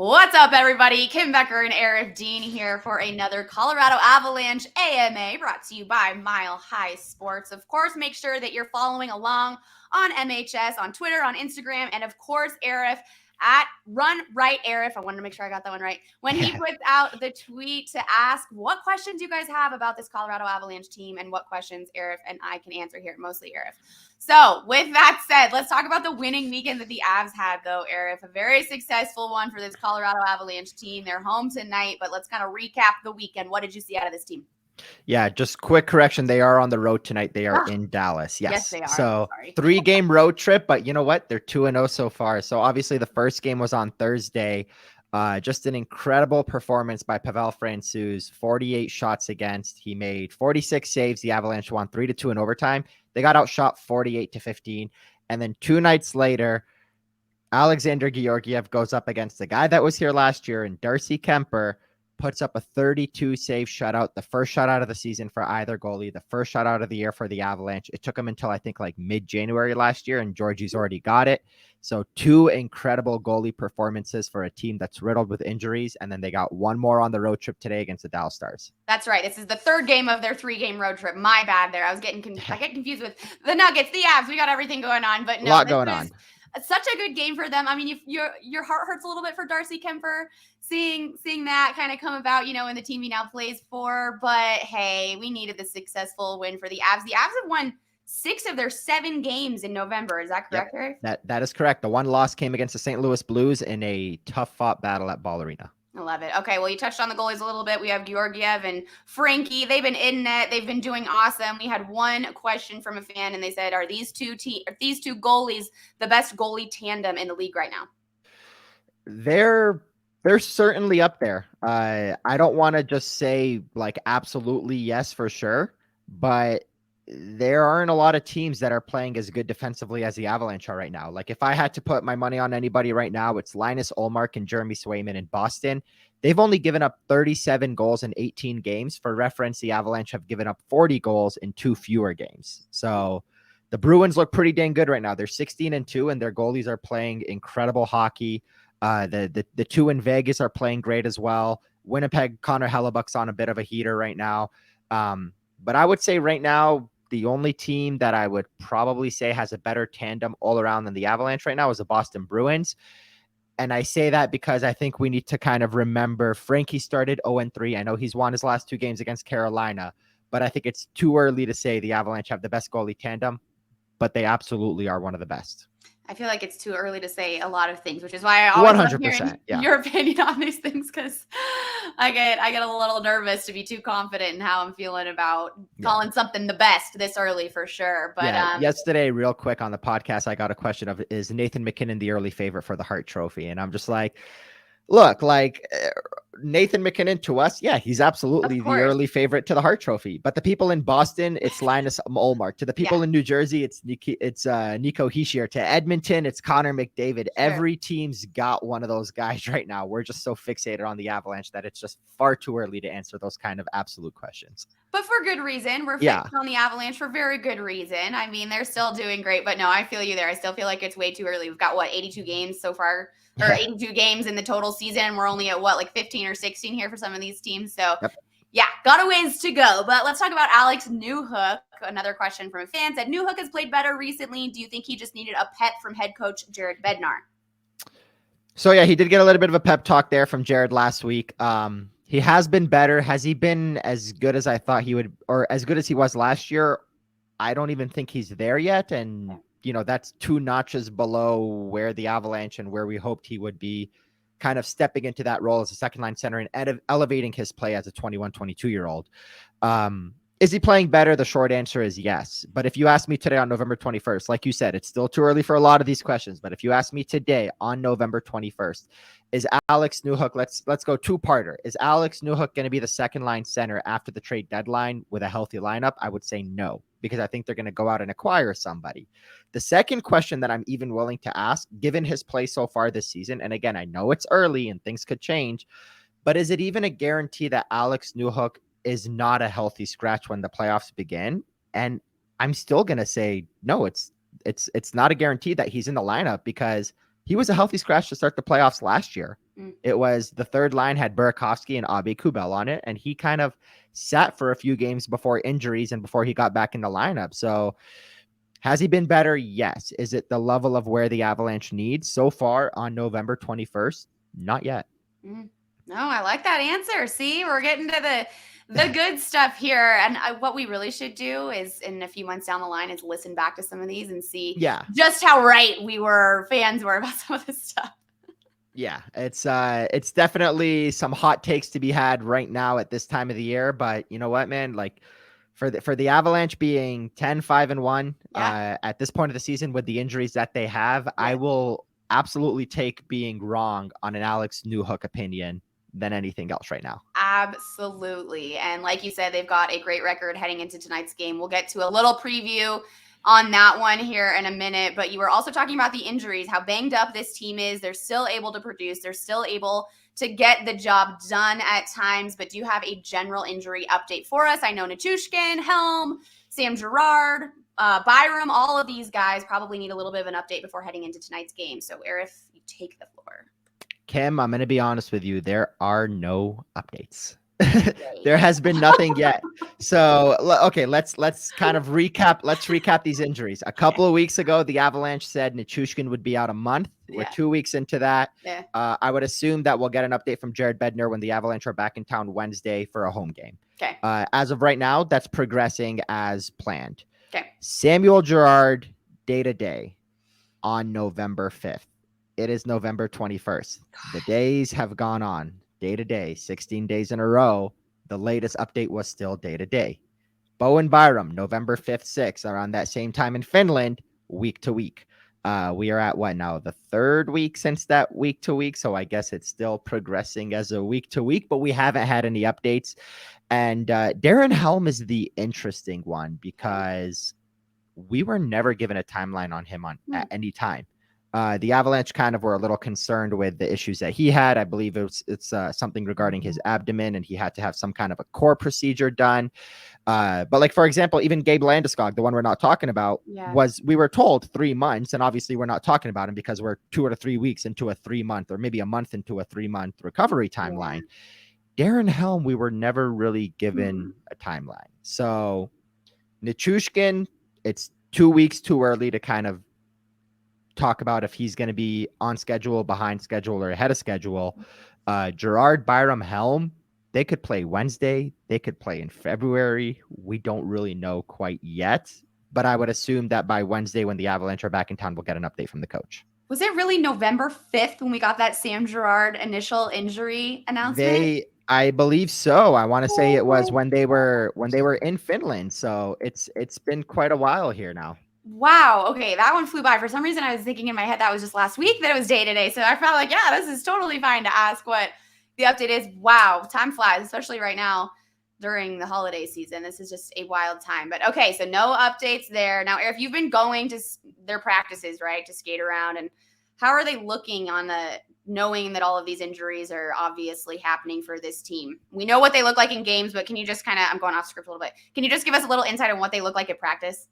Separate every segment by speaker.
Speaker 1: What's up, everybody? Kim Becker and Aarif Deen here for another Colorado Avalanche AMA brought to you by Mile High Sports. Of course, make sure that you're following along on MHS, on Twitter, on Instagram, and of course, Aarif at Run Right Aarif. I wanted to make sure I got that one right. When he puts out the tweet to ask what questions you guys have about this Colorado Avalanche team and what questions Aarif and I can answer here, mostly Aarif. So, with that said, let's talk about the winning weekend that the Avs had, though, Aarif. A very successful one for this Colorado Avalanche team. They're home tonight, but let's kind of recap the weekend. What did you see out of this team?
Speaker 2: Yeah, just quick correction. They are on the road tonight. They are in Dallas. Yes,
Speaker 1: they are.
Speaker 2: So 3-game road trip, but you know what? They're 2-0 so far. So obviously the first game was on Thursday. Just an incredible performance by Pavel Francouz. 48 shots against. He made 46 saves. The Avalanche won 3-2 in overtime. They got outshot 48-15. And then 2 nights later, Alexander Georgiev goes up against the guy that was here last year, and Darcy Kemper puts up a 32 save shutout, the first shutout of the season for either goalie, the first shutout of the year for the Avalanche. It took him until I think like mid-January last year, and Georgie's already got it. So 2 incredible goalie performances for a team that's riddled with injuries, and then they got one more on the road trip today against the Dallas Stars.
Speaker 1: That's right. This is the 3rd game of their 3-game road trip. My bad there. I get confused with the Nuggets, the Avs. We got everything going on, but no,
Speaker 2: a lot going on.
Speaker 1: Such a good game for them. I mean, your heart hurts a little bit for Darcy Kemper, seeing that kind of come about, in the team he now plays for. But hey, we needed the successful win for the Avs. The Avs have won 6 of their 7 games in November. Is that correct, Aarif?
Speaker 2: That is correct. The one loss came against the St. Louis Blues in a tough-fought battle at Ball Arena.
Speaker 1: I love it. Okay, well, you touched on the goalies a little bit. We have Georgiev and Frankie. They've been in net. They've been doing awesome. We had one question from a fan, and they said, "Are these two goalies the best goalie tandem in the league right now?"
Speaker 2: They're certainly up there. I don't want to just say like absolutely yes for sure, but there aren't a lot of teams that are playing as good defensively as the Avalanche are right now. Like if I had to put my money on anybody right now, it's Linus Ullmark and Jeremy Swayman in Boston. They've only given up 37 goals in 18 games. For reference, the Avalanche have given up 40 goals in 2 fewer games. So the Bruins look pretty dang good right now. They're 16-2, and their goalies are playing incredible hockey. The 2 in Vegas are playing great as well. Winnipeg, Connor Hellebuck's on a bit of a heater right now. But I would say right now, the only team that I would probably say has a better tandem all around than the Avalanche right now is the Boston Bruins. And I say that because I think we need to kind of remember Frankie started 0-3. I know he's won his last 2 games against Carolina, but I think it's too early to say the Avalanche have the best goalie tandem, but they absolutely are one of the best.
Speaker 1: I feel like it's too early to say a lot of things, which is why I always
Speaker 2: 100%,
Speaker 1: love your opinion on these things, because I get a little nervous to be too confident in how I'm feeling about calling something the best this early for sure. But
Speaker 2: yesterday, real quick on the podcast, I got a question of, is Nathan MacKinnon the early favorite for the Hart Trophy? And I'm just like, look, like Nathan MacKinnon to us, yeah, he's absolutely the early favorite to the Hart Trophy. But the people in Boston, it's Linus Ullmark. To the people in New Jersey, it's Nico Hischier. To Edmonton, it's Connor McDavid. Sure. Every team's got one of those guys right now. We're just so fixated on the Avalanche that it's just far too early to answer those kind of absolute questions.
Speaker 1: But for good reason. We're fixed on the Avalanche for very good reason. I mean, they're still doing great. But no, I feel you there. I still feel like it's way too early. We've got, 82 games so far? Or 82 games in the total season. We're only at 15 or 16 here for some of these teams. So got a ways to go. But let's talk about Alex Newhook. Another question from a fan said, Newhook has played better recently. Do you think he just needed a pep from head coach Jared Bednar?
Speaker 2: So yeah, he did get a little bit of a pep talk there from Jared last week. He has been better. Has he been as good as I thought he would, or as good as he was last year? I don't even think he's there yet. And that's 2 notches below where the Avalanche and where we hoped he would be, kind of stepping into that role as a second line center and elevating his play as a 21, 22-year-old. Is he playing better? The short answer is yes. But if you ask me today on November 21st, like you said, it's still too early for a lot of these questions. But if you ask me today on November 21st, is Alex Newhook, let's go 2-parter. Is Alex Newhook going to be the second line center after the trade deadline with a healthy lineup? I would say no, because I think they're going to go out and acquire somebody. The second question that I'm even willing to ask, given his play so far this season, and again, I know it's early and things could change, but is it even a guarantee that Alex Newhook is not a healthy scratch when the playoffs begin? And I'm still going to say, no, it's not a guarantee that he's in the lineup, because he was a healthy scratch to start the playoffs last year.
Speaker 1: Mm.
Speaker 2: It was the third line had Burakovsky and Abe Kubel on it, and he kind of sat for a few games before injuries and before he got back in the lineup. So has he been better? Yes. Is it the level of where the Avalanche needs so far on November 21st? Not yet.
Speaker 1: Mm. No, I like that answer. See, we're getting to the good stuff here. And what we really should do is in a few months down the line is listen back to some of these and see just how right fans were about some of this stuff.
Speaker 2: Yeah, it's definitely some hot takes to be had right now at this time of the year. But you know what, man? Like for the Avalanche being 10-5-1 at this point of the season with the injuries that they have, I will absolutely take being wrong on an Alex Newhook opinion than anything else right now.
Speaker 1: Absolutely. And like you said, they've got a great record heading into tonight's game. We'll get to a little preview on that one here in a minute, but you were also talking about the injuries, how banged up this team is. They're still able to produce. They're still able to get the job done at times, but do you have a general injury update for us? I know Nichushkin, Helm, Sam Girard, Byram, all of these guys probably need a little bit of an update before heading into tonight's game. So Aarif, you take the floor.
Speaker 2: Kim, I'm going to be honest with you. There are no updates. There has been nothing yet. So, okay, let's kind of recap. Let's recap these injuries. A couple of weeks ago, the Avalanche said Nichushkin would be out a month. We're 2 weeks into that. I would assume that we'll get an update from Jared Bednar when the Avalanche are back in town Wednesday for a home game.
Speaker 1: Okay.
Speaker 2: As of right now, that's progressing as planned.
Speaker 1: Okay.
Speaker 2: Samuel Girard, day-to-day on November 5th. It is November 21st. The days have gone on day to day, 16 days in a row. The latest update was still day to day. Bowen Byram, November 5th, 6th, around that same time in Finland, week to week. We are at what now? The third week since that week to week. So I guess it's still progressing as a week to week, but we haven't had any updates. And Darren Helm is the interesting one because we were never given a timeline on him at any time. The Avalanche kind of were a little concerned with the issues that he had. I believe it's something regarding his abdomen, and he had to have some kind of a core procedure done. But like, for example, even Gabe Landeskog, the one we're not talking about, we were told 3 months, and obviously we're not talking about him because we're 2 or 3 weeks into a 3 month or maybe a month into a 3 month recovery timeline. Darren Helm, we were never really given a timeline. So Nichushkin, it's 2 weeks too early to kind of talk about if he's going to be on schedule, behind schedule, or ahead of schedule. Girard, Byram, Helm, they could play Wednesday. They could play in February. We don't really know quite yet, but I would assume that by Wednesday when the Avalanche are back in town, we'll get an update from the coach.
Speaker 1: Was it really November 5th when we got that Sam Girard initial injury announcement?
Speaker 2: I believe so. I want to say it was when they were in Finland. So it's been quite a while here now.
Speaker 1: Wow. Okay. That one flew by. For some reason, I was thinking in my head that was just last week that it was day to day. So I felt like, yeah, this is totally fine to ask what the update is. Wow. Time flies, especially right now during the holiday season. This is just a wild time. But okay. So no updates there. Now, Aarif, you've been going to their practices, right? To skate around. And how are they looking on knowing that all of these injuries are obviously happening for this team? We know what they look like in games, but can you just I'm going off script a little bit. Can you just give us a little insight on what they look like at practice?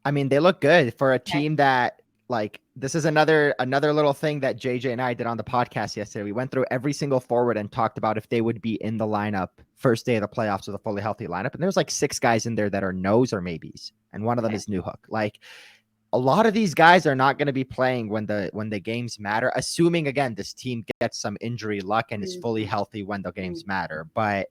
Speaker 2: I mean, they look good for a team that, like, this is another little thing that JJ and I did on the podcast yesterday. We went through every single forward and talked about if they would be in the lineup first day of the playoffs with a fully healthy lineup. And there's like 6 guys in there that are no's or maybes. And one of them is Newhook. Like, a lot of these guys are not going to be playing when the games matter, assuming, again, this team gets some injury luck and is fully healthy when the games matter. But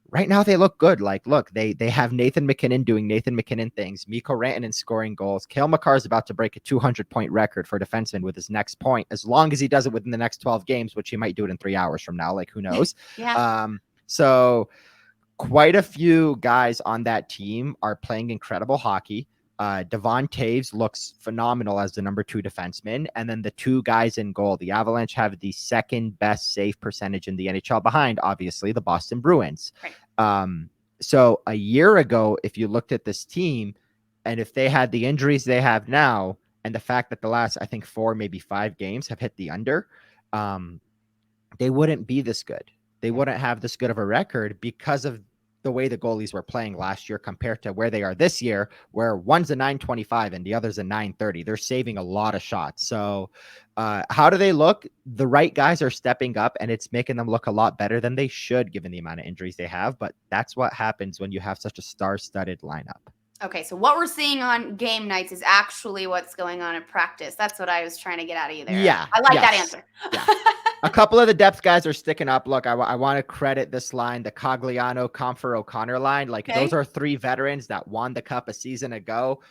Speaker 2: right now they look good. Like, look, they have Nathan MacKinnon doing Nathan MacKinnon things, Mikko Rantanen scoring goals. Cale Makar is about to break a 200-point record for defenseman with his next point, as long as he does it within the next 12 games, which he might do it in 3 hours from now. Like, who knows? So quite a few guys on that team are playing incredible hockey. Devon Taves looks phenomenal as the number 2 defenseman. And then the 2 guys in goal, the Avalanche have the second best save percentage in the NHL behind, obviously, the Boston Bruins. Right. So a year ago, if you looked at this team and if they had the injuries they have now, and the fact that the last, I think 4, maybe 5 games have hit the under, they wouldn't be this good. They wouldn't have this good of a record because of the way the goalies were playing last year compared to where they are this year, where one's a 925 and the other's a 930. They're saving a lot of shots. So how do they look? The right guys are stepping up, and it's making them look a lot better than they should, given the amount of injuries they have. But that's what happens when you have such a star-studded lineup.
Speaker 1: Okay, so what we're seeing on game nights is actually what's going on in practice. That's what I was trying to get out of you there.
Speaker 2: Yeah.
Speaker 1: I like that answer.
Speaker 2: Yeah. A couple of the depth guys are sticking up. Look, I want to credit this line, the Cogliano, Comfer, O'Connor line. Like, those are 3 veterans that won the cup a season ago.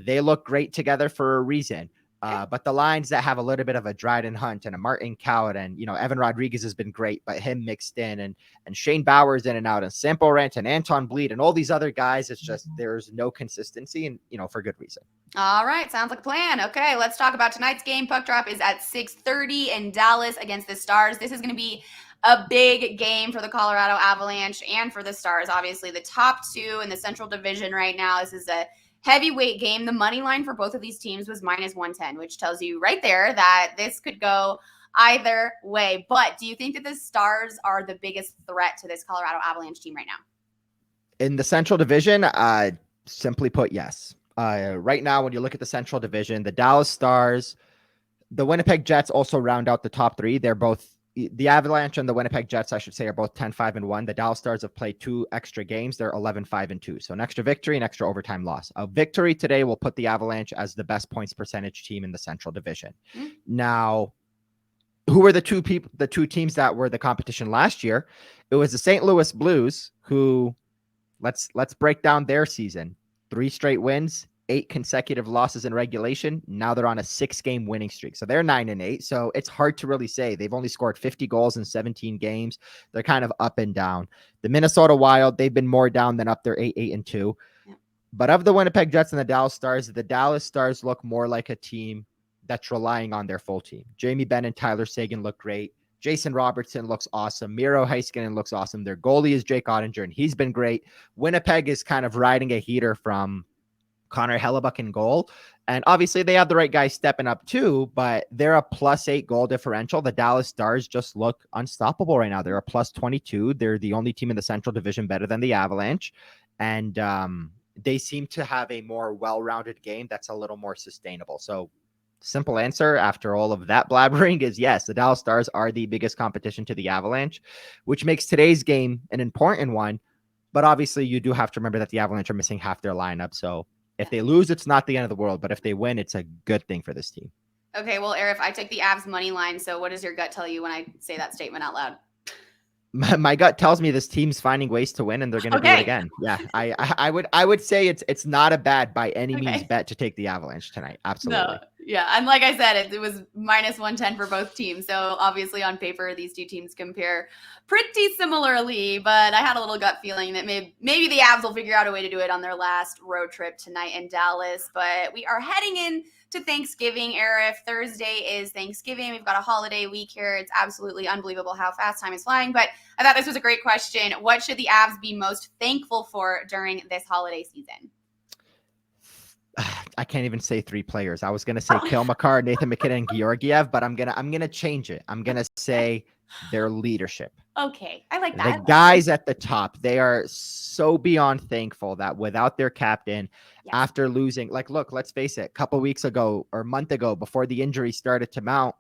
Speaker 2: They look great together for a reason. But the lines that have a little bit of a Dryden Hunt and a Martin Coward, and, you know, Evan Rodriguez has been great, but him mixed in, and Shane Bowers in and out, and Sampo Rant and Anton Bleed and all these other guys, it's just there's no consistency, and, you know, for good reason.
Speaker 1: All right, sounds like a plan. Okay, let's talk about tonight's game. Puck drop is at 6:30 in Dallas against the Stars. This is going to be a big game for the Colorado Avalanche and for the Stars. Obviously, the top 2 in the Central Division right now. This is a heavyweight game. The money line for both of these teams was -110, which tells you right there that this could go either way. But do you think that the Stars are the biggest threat to this Colorado Avalanche team right now?
Speaker 2: In the Central Division, simply put, yes. Right now, when you look at the Central Division, the Dallas Stars, the Winnipeg Jets also round out the top 3. They're both, the Avalanche and the Winnipeg Jets, I should say, are both 10-5-1. The Dallas Stars have played 2 extra games. They're 11-5-2. So an extra victory, an extra overtime loss. A victory today will put the Avalanche as the best points percentage team in the Central Division. Now, who were the two teams that were the competition last year? It was the St. Louis Blues, who, let's break down their season. 3 straight wins, 8 consecutive losses in regulation. Now they're on a 6-game winning streak. So they're 9-8. So it's hard to really say. They've only scored 50 goals in 17 games. They're kind of up and down. The Minnesota Wild, they've been more down than up. They're 8-2. Yeah. But of the Winnipeg Jets and the Dallas Stars look more like a team that's relying on their full team. Jamie Benn and Tyler Seguin look great. Jason Robertson looks awesome. Miro Heiskanen looks awesome. Their goalie is Jake Ottinger, and he's been great. Winnipeg is kind of riding a heater from Connor Hellebuck in goal. And obviously they have the right guys stepping up too, but they're a +8 goal differential. The Dallas Stars just look unstoppable right now. They're a +22. They're the only team in the Central Division better than the Avalanche. And they seem to have a more well-rounded game that's a little more sustainable. So simple answer after all of that blabbering is yes, the Dallas Stars are the biggest competition to the Avalanche, which makes today's game an important one. But obviously you do have to remember that the Avalanche are missing half their lineup. So if they lose, it's not the end of the world. But if they win, it's a good thing for this team.
Speaker 1: Okay, well, Aarif, I took the Avs money line. So what does your gut tell you when I say that statement out loud?
Speaker 2: My gut tells me this team's finding ways to win, and they're going to do it again. Yeah, I would say it's not a bad by any means bet to take the Avalanche tonight. Absolutely.
Speaker 1: No. Yeah, and like I said, it was -110 for both teams. So obviously on paper, these two teams compare pretty similarly. But I had a little gut feeling that maybe the Avs will figure out a way to do it on their last road trip tonight in Dallas. But we are heading in to Thanksgiving, Aarif. Thursday is Thanksgiving. We've got a holiday week here. It's absolutely unbelievable how fast time is flying. But I thought this was a great question. What should the Avs be most thankful for during this holiday season?
Speaker 2: I can't even say 3 players. I was gonna say Cale Makar, Nathan MacKinnon, and Georgiev, but I'm gonna change it. I'm gonna say their leadership.
Speaker 1: Okay, I like that.
Speaker 2: The guys at the top, they are so beyond thankful that without their captain, after losing, like, look, let's face it, a couple weeks ago or a month ago, before the injury started to mount,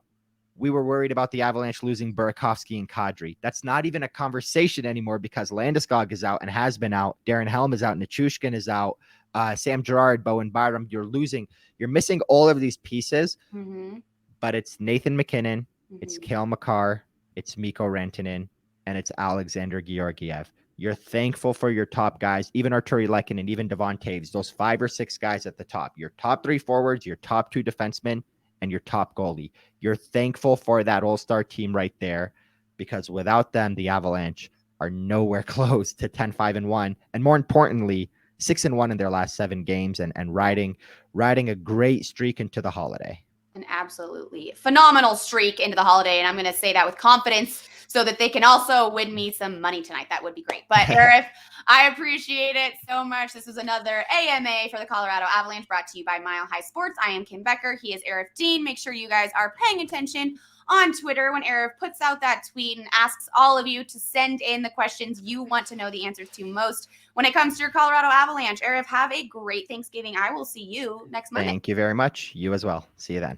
Speaker 2: we were worried about the Avalanche losing Burakovsky and Kadri. That's not even a conversation anymore because Landeskog is out and has been out. Darren Helm is out. Nichushkin is out. Sam Girard, Bowen Byram. You're missing all of these pieces, but it's Nathan MacKinnon, it's Cale Makar, it's Mikko Rantanen, and it's Alexander Georgiev. You're thankful for your top guys, even Arturi Lehkonen, even Devon Taves, those 5 or 6 guys at the top. Your top 3 forwards, your top 2 defensemen, and your top goalie. You're thankful for that all-star team right there, because without them, the Avalanche are nowhere close to 10-5-1. And more importantly, 6-1 in their last 7 games and riding a great streak into the holiday.
Speaker 1: An absolutely phenomenal streak into the holiday. And I'm going to say that with confidence so that they can also win me some money tonight. That would be great. But Aarif, I appreciate it so much. This was another AMA for the Colorado Avalanche brought to you by Mile High Sports. I am Kim Becker. He is Aarif Deen. Make sure you guys are paying attention on Twitter when Aarif puts out that tweet and asks all of you to send in the questions you want to know the answers to most when it comes to your Colorado Avalanche. Aarif, have a great Thanksgiving. I will see you next Monday.
Speaker 2: Thank you very much. You as well. See you then.